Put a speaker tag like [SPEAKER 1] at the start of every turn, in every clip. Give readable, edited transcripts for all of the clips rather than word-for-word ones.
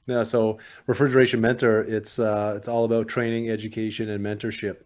[SPEAKER 1] Yeah, so Refrigeration Mentor, it's all about training, education, and mentorship.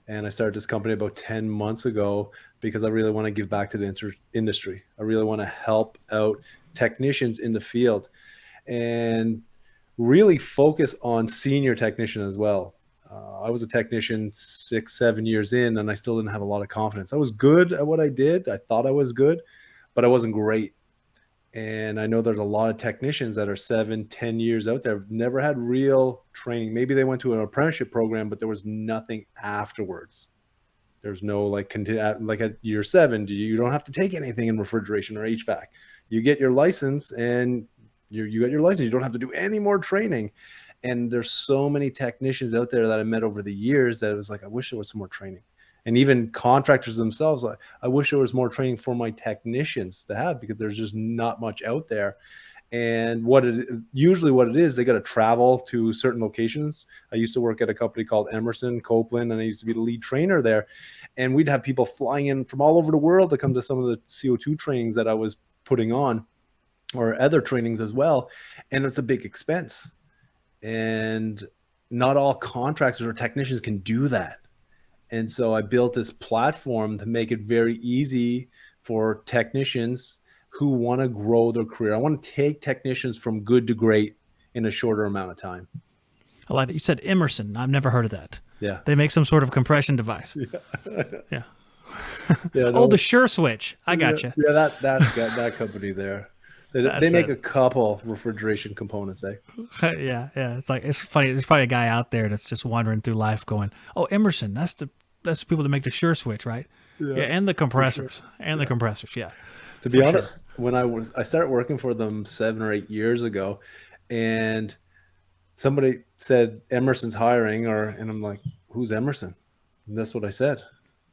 [SPEAKER 1] And I started this company about 10 months ago because I really want to give back to the industry. I really want to help out technicians in the field and really focus on senior technician as well. I was a technician 6, 7 years in, and I still didn't have a lot of confidence. I was good at what I did. I thought I was good, but I wasn't great. And I know there's a lot of technicians that are 7, 10 years out there, never had real training. Maybe they went to an apprenticeship program, but there was nothing afterwards. There's no like at year 7, you don't have to take anything in refrigeration or HVAC. You get your license and you get your license. You don't have to do any more training. And there's so many technicians out there that I met over the years that it was like, I wish there was some more training. And even contractors themselves, like, I wish there was more training for my technicians to have because there's just not much out there. And what it is, they got to travel to certain locations. I used to work at a company called Emerson Copeland, and I used to be the lead trainer there. And we'd have people flying in from all over the world to come to some of the CO2 trainings that I was putting on, or other trainings as well. And it's a big expense. And not all contractors or technicians can do that. And so I built this platform to make it very easy for technicians who want to grow their career. I want to take technicians from good to great in a shorter amount of time.
[SPEAKER 2] I like it. You said Emerson. I've never heard of that.
[SPEAKER 1] Yeah.
[SPEAKER 2] They make some sort of compression device. Yeah.
[SPEAKER 1] Yeah.
[SPEAKER 2] Oh, the
[SPEAKER 1] No.
[SPEAKER 2] Sure Switch. I got you.
[SPEAKER 1] Yeah. That company there. They make a couple refrigeration components, eh?
[SPEAKER 2] Yeah, yeah. It's funny. There's probably a guy out there that's just wandering through life, going, "Oh, Emerson. That's the people that make the Sure Switch, right? Yeah, and the compressors, the compressors. Yeah,
[SPEAKER 1] To be
[SPEAKER 2] for sure.
[SPEAKER 1] honest, when I started working for them 7 or 8 years ago, and somebody said Emerson's hiring, and I'm like, who's Emerson? And that's what I said.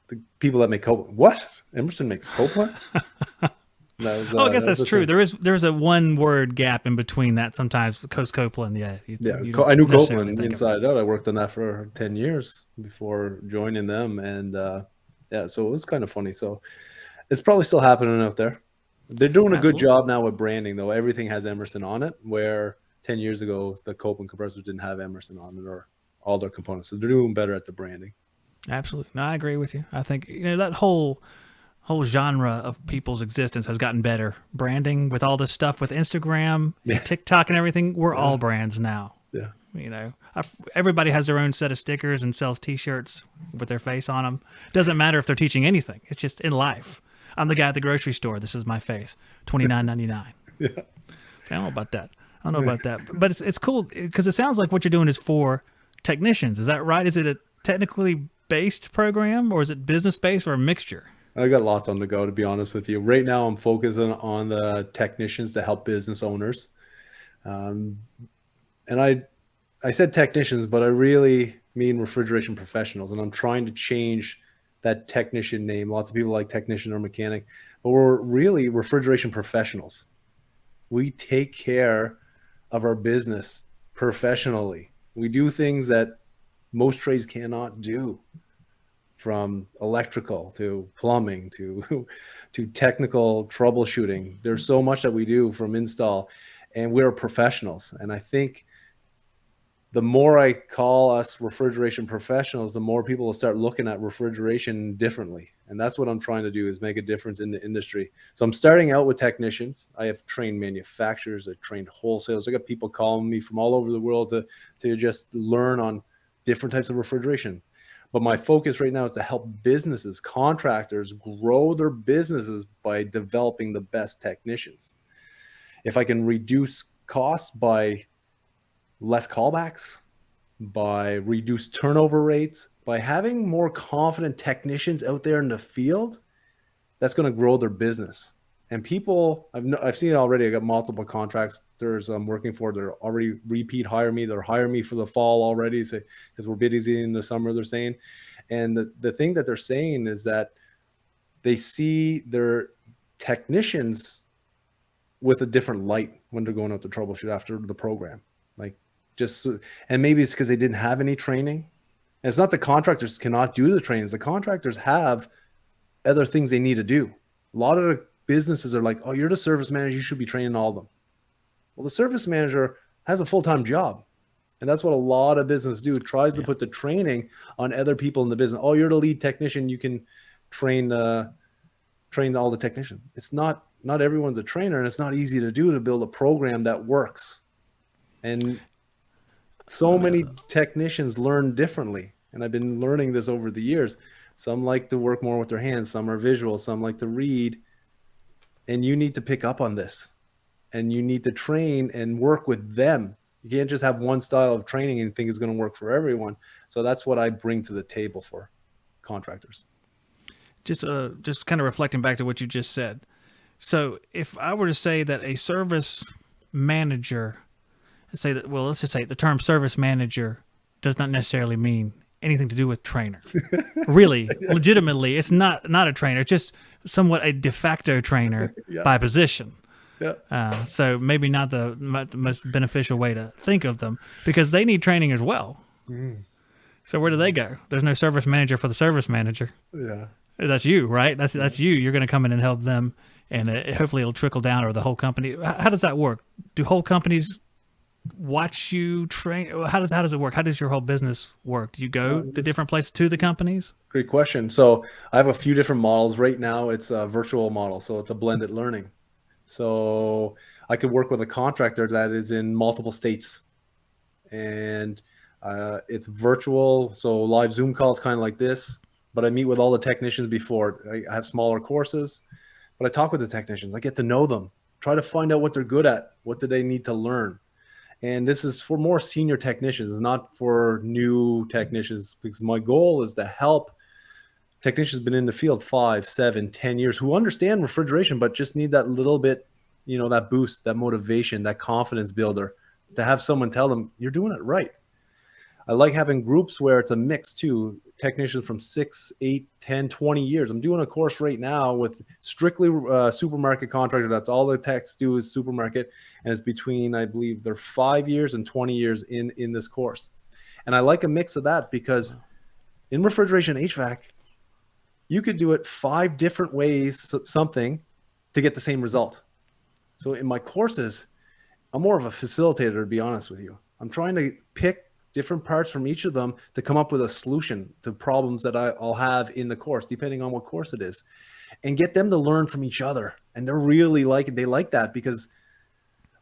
[SPEAKER 1] The people that make Copeland. What? Emerson makes Copeland?
[SPEAKER 2] Oh, I guess
[SPEAKER 1] That was
[SPEAKER 2] that's
[SPEAKER 1] the
[SPEAKER 2] true.
[SPEAKER 1] thing.
[SPEAKER 2] There's a one word gap in between that sometimes. Coast Copeland, yeah,
[SPEAKER 1] Yeah,
[SPEAKER 2] you don't
[SPEAKER 1] I knew
[SPEAKER 2] necessarily
[SPEAKER 1] Copeland
[SPEAKER 2] think of it.
[SPEAKER 1] inside out. I worked on that for 10 years before joining them. And yeah, so it was kind of funny. So it's probably still happening out there. They're doing a good
[SPEAKER 2] Absolutely.
[SPEAKER 1] job now with branding, though. Everything has Emerson on it, where 10 years ago, the Copeland compressors didn't have Emerson on it, or all their components. So they're doing better at the branding.
[SPEAKER 2] Absolutely. No, I agree with you. I think that whole genre of people's existence has gotten better. Branding with all this stuff with Instagram
[SPEAKER 1] Yeah.
[SPEAKER 2] and TikTok and everything, we're
[SPEAKER 1] Yeah.
[SPEAKER 2] all brands now.
[SPEAKER 1] Yeah.
[SPEAKER 2] Everybody has their own set of stickers and sells T-shirts with their face on them. Doesn't matter if they're teaching anything. It's just in life. I'm the guy at the grocery store. This is my face. $29.99.
[SPEAKER 1] Yeah.
[SPEAKER 2] I don't know about that. I don't know about that, but it's cool because it sounds like what you're doing is for technicians. Is that right? Is it a technically based program, or is it business based, or a mixture?
[SPEAKER 1] I got lots on the go, to be honest with you. Right now, I'm focusing on the technicians to help business owners. Um, and I said technicians, but I really mean refrigeration professionals. And I'm trying to change that technician name. Lots of people like technician or mechanic, but we're really refrigeration professionals. We take care of our business professionally. We do things that most trades cannot do, from electrical to plumbing to to technical troubleshooting. There's so much that we do from install, and we're professionals. And I think the more I call us refrigeration professionals, the more people will start looking at refrigeration differently. And that's what I'm trying to do, is make a difference in the industry. So I'm starting out with technicians. I have trained manufacturers, I trained wholesalers. I got people calling me from all over the world to just learn on different types of refrigeration. But my focus right now is to help businesses, contractors, grow their businesses by developing the best technicians. If I can reduce costs by less callbacks, by reduced turnover rates, by having more confident technicians out there in the field, that's going to grow their business. And people, I've seen it already. I got multiple contracts. I'm working for. They're already repeat hire me. They're hiring me for the fall already, because we're busy in the summer. They're saying, and the thing that they're saying is that they see their technicians with a different light when they're going out to troubleshoot after the program. Like, just, and maybe it's because they didn't have any training. And it's not the contractors cannot do the trainings. The contractors have other things they need to do. A lot of the businesses are like, oh, you're the service manager, you should be training all of them. Well, the service manager has a full-time job. And that's what a lot of business do, tries to
[SPEAKER 2] Yeah.
[SPEAKER 1] put the training on other people in the business. Oh, you're the lead technician, you can train all the technicians. It's not everyone's a trainer, and it's not easy to do, to build a program that works. And so many technicians learn differently. And I've been learning this over the years. Some like to work more with their hands, some are visual, some like to read. And you need to pick up on this, and you need to train and work with them. You can't just have one style of training and think it's going to work for everyone. So that's what I bring to the table for contractors.
[SPEAKER 2] Just kind of reflecting back to what you just said. So if I were to say that a service manager, say that, well, let's just say the term service manager does not necessarily mean anything to do with trainer. Really, legitimately, it's not a trainer. It's just somewhat a de facto trainer
[SPEAKER 1] Yeah.
[SPEAKER 2] by position.
[SPEAKER 1] Yeah.
[SPEAKER 2] So maybe not the most beneficial way to think of them, because they need training as well. So where do they go? There's no service manager for the service manager.
[SPEAKER 1] Yeah.
[SPEAKER 2] That's you, right? That's you. You're going to come in and help them, and hopefully it'll trickle down over the whole company. How does that work? Do whole companies watch you train? How does it work? How does your whole business work? Do you go to different places to the companies?
[SPEAKER 1] Great question. So I have a few different models right now. It's a virtual model, so it's a blended learning. So I could work with a contractor that is in multiple states, and it's virtual. So live Zoom calls, kind of like this, but I meet with all the technicians before. I have smaller courses, but I talk with the technicians. I get to know them, try to find out what they're good at, what do they need to learn. And this is for more senior technicians, not for new technicians, because my goal is to help technicians been in the field 5, 7, 10 years who understand refrigeration, but just need that little bit, that boost, that motivation, that confidence builder, to have someone tell them you're doing it right. I like having groups where it's a mix too. Technicians from 6, 8, 10, 20 years. I'm doing a course right now with strictly supermarket contractor. That's all the techs do is supermarket. And it's between, I believe, they're 5 years and 20 years in this course. And I like a mix of that, because in refrigeration HVAC, you could do it 5 different ways, something, to get the same result. So in my courses, I'm more of a facilitator, to be honest with you. I'm trying to pick different parts from each of them to come up with a solution to problems that I'll have in the course, depending on what course it is, and get them to learn from each other. And they're really they like that, because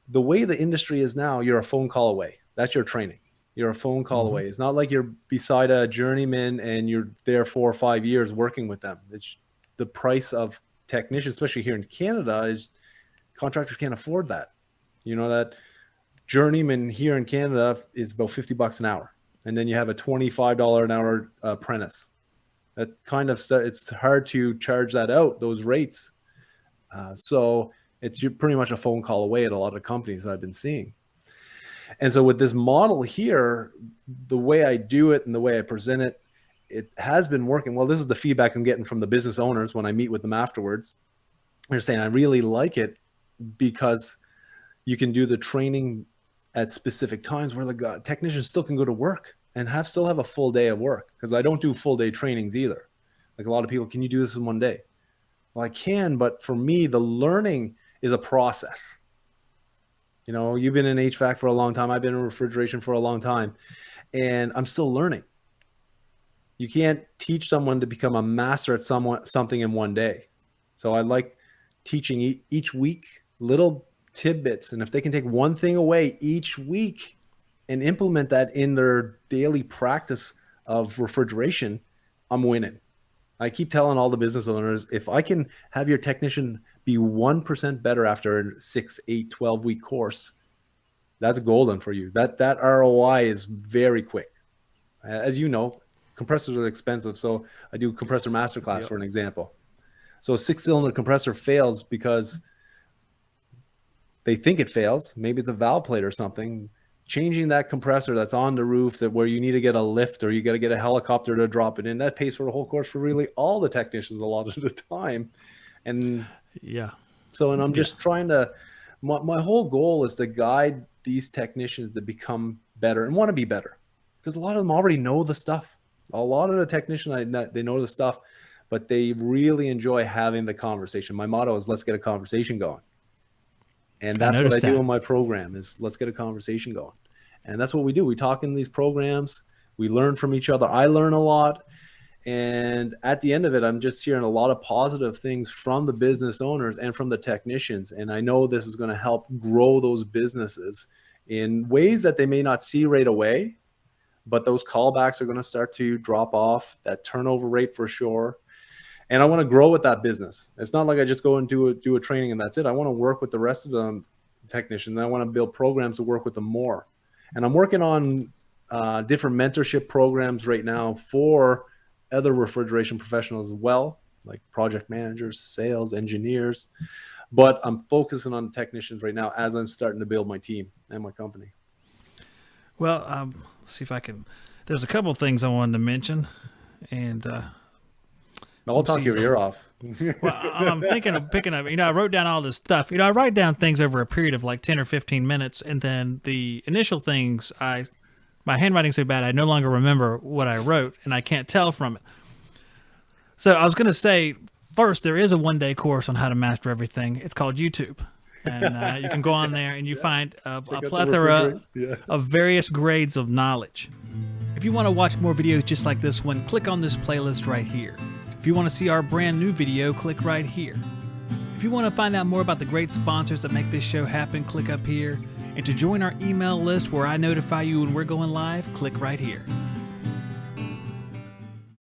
[SPEAKER 1] the way the industry is now, you're a phone call away. That's your training. You're a phone call away. It's not like you're beside a journeyman and you're there 4 or 5 years working with them. It's the price of technicians, especially here in Canada, is contractors can't afford that. That journeyman here in Canada is about $50 an hour. And then you have a $25 an hour apprentice. That kind of, it's hard to charge that out, those rates. So you're pretty much a phone call away at a lot of companies that I've been seeing. And so with this model here, the way I do it and the way I present it, it has been working. Well, this is the feedback I'm getting from the business owners when I meet with them afterwards. They're saying, I really like it because you can do the training at specific times where the technicians still can go to work and still have a full day of work. Because I don't do full day trainings either. Like a lot of people, can you do this in one day? Well, I can, but for me, the learning is a process. You've been in HVAC for a long time. I've been in refrigeration for a long time, and I'm still learning. You can't teach someone to become a master at something in one day. So I like teaching each week little tidbits. And if they can take one thing away each week and implement that in their daily practice of refrigeration, I'm winning. I keep telling all the business owners, if I can have your technician be 1% better after a 6, 8, 12-week course, that's golden for you. That ROI is very quick. As you know, compressors are expensive. So I do compressor masterclass for an example. So a 6-cylinder compressor fails because they think it fails. Maybe it's a valve plate or something. Changing that compressor that's on the roof, that where you need to get a lift or you got to get a helicopter to drop it in, that pays for the whole course for really all the technicians a lot of the time. And and I'm just trying to, my whole goal is to guide these technicians to become better and want to be better, because a lot of them already know the stuff. A lot of the technicians, they know the stuff, but they really enjoy having the conversation. My motto is, let's get a conversation going. And that's what I
[SPEAKER 2] noticed
[SPEAKER 1] do
[SPEAKER 2] that.
[SPEAKER 1] in my program is let's get a conversation going. And that's what we do. We talk in these programs. We learn from each other. I learn a lot. And at the end of it, I'm just hearing a lot of positive things from the business owners and from the technicians. And I know this is going to help grow those businesses in ways that they may not see right away, but those callbacks are going to start to drop off, that turnover rate for sure. And I want to grow with that business. It's not like I just go and do a training and that's it. I want to work with the rest of the technicians. And I want to build programs to work with them more. And I'm working on different mentorship programs right now for other refrigeration professionals as well, like project managers, sales, engineers. But I'm focusing on technicians right now as I'm starting to build my team and my company.
[SPEAKER 2] Well, let's see if I can. There's a couple things I wanted to mention, and
[SPEAKER 1] I'll talk your ear off.
[SPEAKER 2] well, I'm thinking of picking up. I wrote down all this stuff. I write down things over a period of like 10 or 15 minutes, and then the initial things, my handwriting's so bad I no longer remember what I wrote, and I can't tell from it. So I was going to say, first, there is a one-day course on how to master everything. It's called YouTube. And you can go on there and you find a plethora of various grades of knowledge. If you want to watch more videos just like this one, click on this playlist right here. If you want to see our brand new video, click right here. If you want to find out more about the great sponsors that make this show happen, click up here. And to join our email list where I notify you when we're going live, click right here.